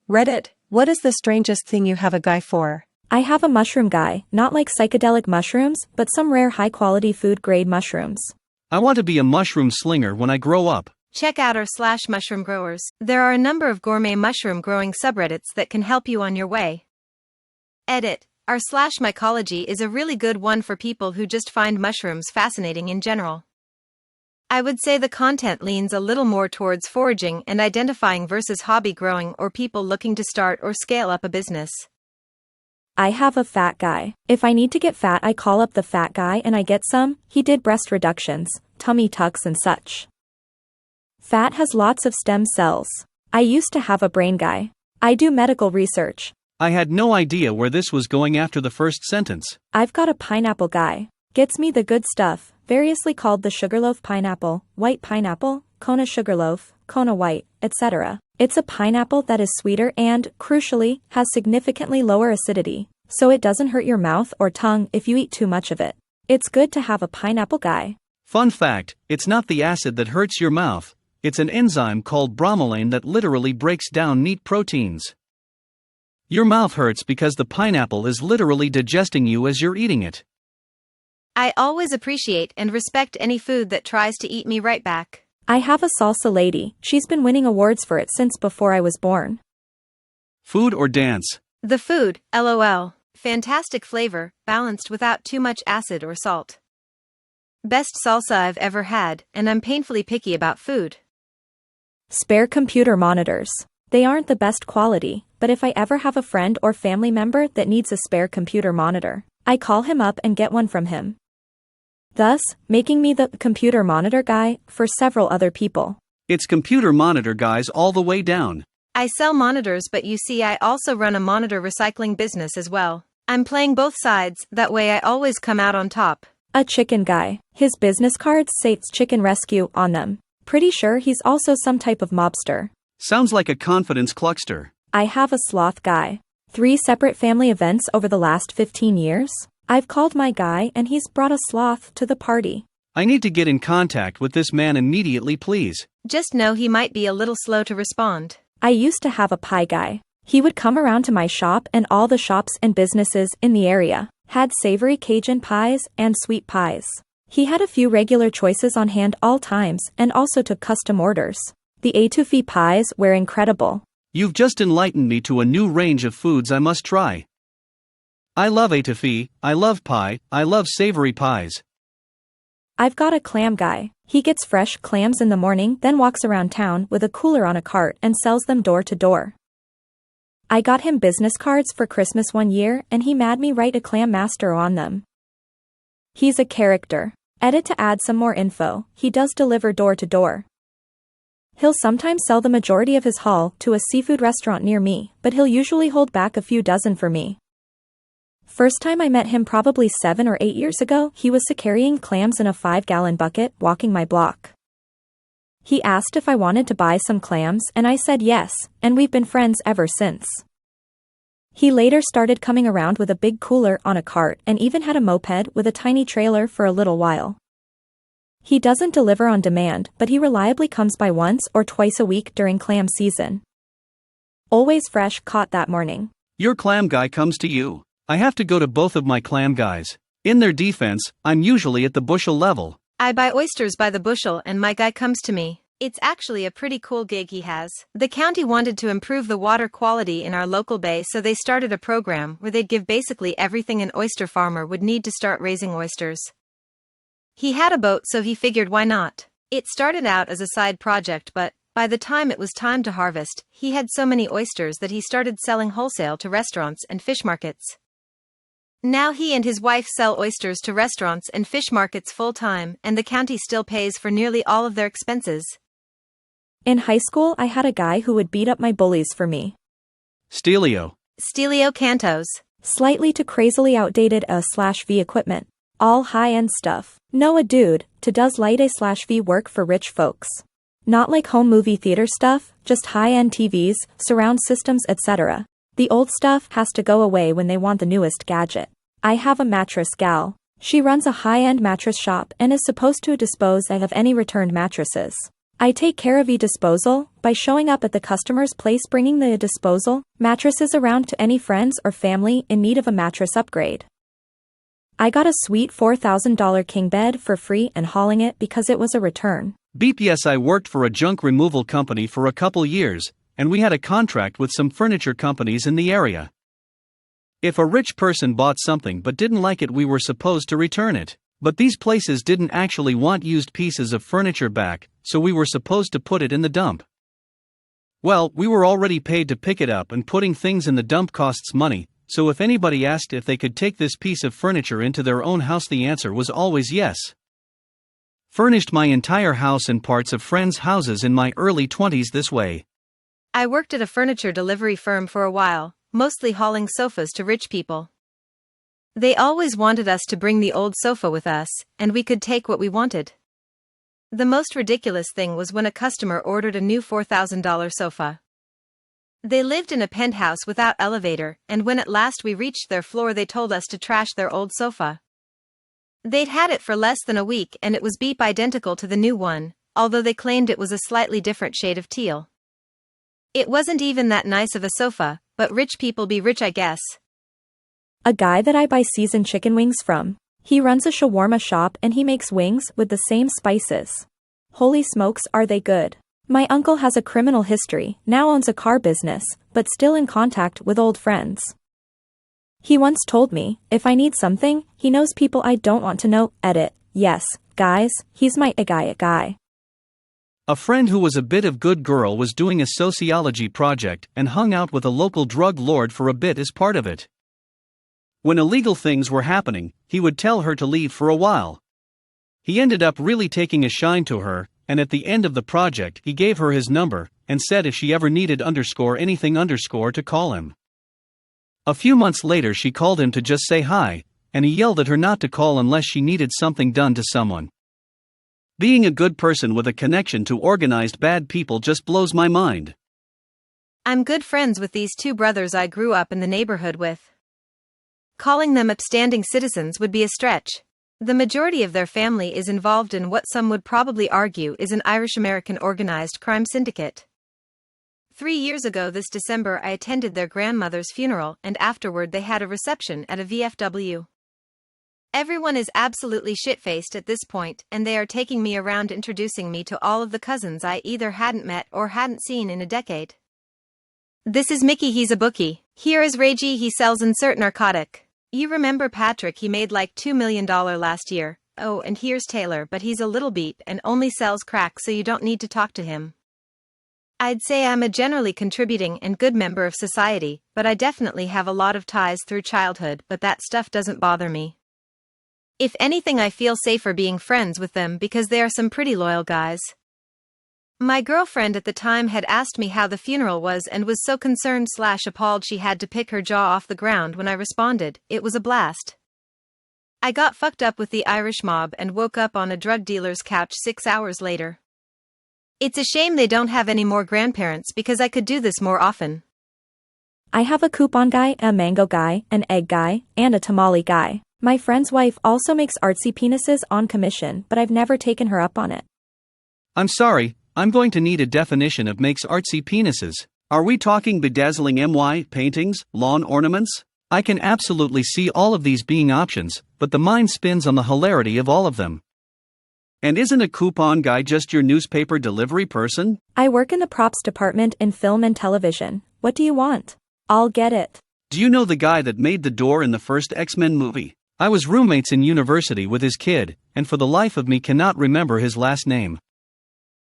Reddit, what is the strangest thing you have a guy for? I have a mushroom guy, not like psychedelic mushrooms, but some rare high-quality food-grade mushrooms. I want to be a mushroom slinger when I grow up. Check out our /mushroom growers. There are a number of gourmet mushroom growing subreddits that can help you on your way. Edit. Our /mycology is a really good one for people who just find mushrooms fascinating in general. I would say the content leans a little more towards foraging and identifying versus hobby growing or people looking to start or scale up a business. I have a fat guy. If I need to get fat, I call up the fat guy and I get some. He did breast reductions, tummy tucks and such. Fat has lots of stem cells. I used to have a brain guy. I do medical research. I had no idea where this was going after the first sentence. I've got a pineapple guy. Gets me the good stuff, variously called the sugarloaf pineapple, white pineapple, Kona sugarloaf, Kona white, etc. It's a pineapple that is sweeter and, crucially, has significantly lower acidity, so it doesn't hurt your mouth or tongue if you eat too much of it. It's good to have a pineapple guy. Fun fact, it's not the acid that hurts your mouth, it's an enzyme called bromelain that literally breaks down meat proteins. Your mouth hurts because the pineapple is literally digesting you as you're eating it. I always appreciate and respect any food that tries to eat me right back. I have a salsa lady. She's been winning awards for it since before I was born. Food or dance? The food, LOL. Fantastic flavor, balanced without too much acid or salt. Best salsa I've ever had, and I'm painfully picky about food. Spare computer monitors. They aren't the best quality, but if I ever have a friend or family member that needs a spare computer monitor, I call him up and get one from him, thus making me the computer monitor guy for several other people. It's computer monitor guys all the way down. I sell monitors, but you see I also run a monitor recycling business as well. I'm playing both sides, that way I always come out on top. A chicken guy. His business cards say chicken rescue on them. Pretty sure he's also some type of mobster. Sounds like a confidence cluckster. I have a sloth guy. 3 separate family events over the last 15 years. I've called my guy and he's brought a sloth to the party. I need to get in contact with this man immediately, please. Just know he might be a little slow to respond. I used to have a pie guy. He would come around to my shop, and all the shops and businesses in the area had savory Cajun pies and sweet pies. He had a few regular choices on hand all times and also took custom orders. The étouffée pies were incredible. You've just enlightened me to a new range of foods I must try. I love étouffée, I love pie, I love savory pies. I've got a clam guy. He gets fresh clams in the morning, then walks around town with a cooler on a cart and sells them door to door. I got him business cards for Christmas one year and he made me write a clam master on them. He's a character. Edit to add some more info. He does deliver door to door. He'll sometimes sell the majority of his haul to a seafood restaurant near me, but he'll usually hold back a few dozen for me. First time I met him probably 7 or 8 years ago, he was carrying clams in a 5-gallon bucket, walking my block. He asked if I wanted to buy some clams and I said yes, and we've been friends ever since. He later started coming around with a big cooler on a cart and even had a moped with a tiny trailer for a little while. He doesn't deliver on demand, but he reliably comes by once or twice a week during clam season. Always fresh, caught that morning. Your clam guy comes to you. I have to go to both of my clam guys. In their defense, I'm usually at the bushel level. I buy oysters by the bushel and my guy comes to me. It's actually a pretty cool gig he has. The county wanted to improve the water quality in our local bay, so they started a program where they'd give basically everything an oyster farmer would need to start raising oysters. He had a boat, so he figured why not. It started out as a side project, but by the time it was time to harvest, he had so many oysters that he started selling wholesale to restaurants and fish markets. Now he and his wife sell oysters to restaurants and fish markets full-time, and the county still pays for nearly all of their expenses. In high school, I had a guy who would beat up my bullies for me. Stelio Cantos. Slightly to crazily outdated A/V equipment. All high-end stuff. No, a dude, to does light A/V work for rich folks. Not like home movie theater stuff, just high-end TVs, surround systems, etc. The old stuff has to go away when they want the newest gadget. I have a mattress gal. She runs a high-end mattress shop and is supposed to dispose of any returned mattresses. I take care of e-disposal by showing up at the customer's place bringing the disposal mattresses around to any friends or family in need of a mattress upgrade. I got a sweet $4,000 king bed for free and hauling it because it was a return. BPS. I worked for a junk removal company for a couple years, and we had a contract with some furniture companies in the area. If a rich person bought something but didn't like it, we were supposed to return it. But these places didn't actually want used pieces of furniture back, so we were supposed to put it in the dump. Well, we were already paid to pick it up, and putting things in the dump costs money, so if anybody asked if they could take this piece of furniture into their own house, the answer was always yes. Furnished my entire house and parts of friends' houses in my early 20s this way. I worked at a furniture delivery firm for a while, mostly hauling sofas to rich people. They always wanted us to bring the old sofa with us, and we could take what we wanted. The most ridiculous thing was when a customer ordered a new $4,000 sofa. They lived in a penthouse without elevator, and when at last we reached their floor, they told us to trash their old sofa. They'd had it for less than a week and it was beep identical to the new one, although they claimed it was a slightly different shade of teal. It wasn't even that nice of a sofa, but rich people be rich, I guess. A guy that I buy seasoned chicken wings from. He runs a shawarma shop and he makes wings with the same spices. Holy smokes, are they good. My uncle has a criminal history, now owns a car business, but still in contact with old friends. He once told me, if I need something, he knows people I don't want to know. Edit. Yes, guys, he's my a guy. A friend who was a bit of good girl was doing a sociology project and hung out with a local drug lord for a bit as part of it. When illegal things were happening, he would tell her to leave for a while. He ended up really taking a shine to her, and at the end of the project he gave her his number, and said if she ever needed anything to call him. A few months later she called him to just say hi, and he yelled at her not to call unless she needed something done to someone. Being a good person with a connection to organized bad people just blows my mind. I'm good friends with these two brothers I grew up in the neighborhood with. Calling them upstanding citizens would be a stretch. The majority of their family is involved in what some would probably argue is an Irish-American organized crime syndicate. 3 years ago this December I attended their grandmother's funeral, and afterward they had a reception at a VFW. Everyone is absolutely shit-faced at this point, and they are taking me around introducing me to all of the cousins I either hadn't met or hadn't seen in a decade. This is Mickey, he's a bookie. Here is Reggie, he sells insert narcotic. You remember Patrick, he made like $2 million last year. Oh, and here's Taylor, but he's a little beep and only sells crack, so you don't need to talk to him. I'd say I'm a generally contributing and good member of society, but I definitely have a lot of ties through childhood, but that stuff doesn't bother me. If anything, I feel safer being friends with them because they are some pretty loyal guys. My girlfriend at the time had asked me how the funeral was and was so concerned/appalled she had to pick her jaw off the ground when I responded, it was a blast. I got fucked up with the Irish mob and woke up on a drug dealer's couch 6 hours later. It's a shame they don't have any more grandparents because I could do this more often. I have a coupon guy, a mango guy, an egg guy, and a tamale guy. My friend's wife also makes artsy penises on commission, but I've never taken her up on it. I'm sorry, I'm going to need a definition of makes artsy penises. Are we talking bedazzling paintings, lawn ornaments? I can absolutely see all of these being options, but the mind spins on the hilarity of all of them. And isn't a coupon guy just your newspaper delivery person? I work in the props department in film and television. What do you want? I'll get it. Do you know the guy that made the door in the first X-Men movie? I was roommates in university with his kid, and for the life of me cannot remember his last name.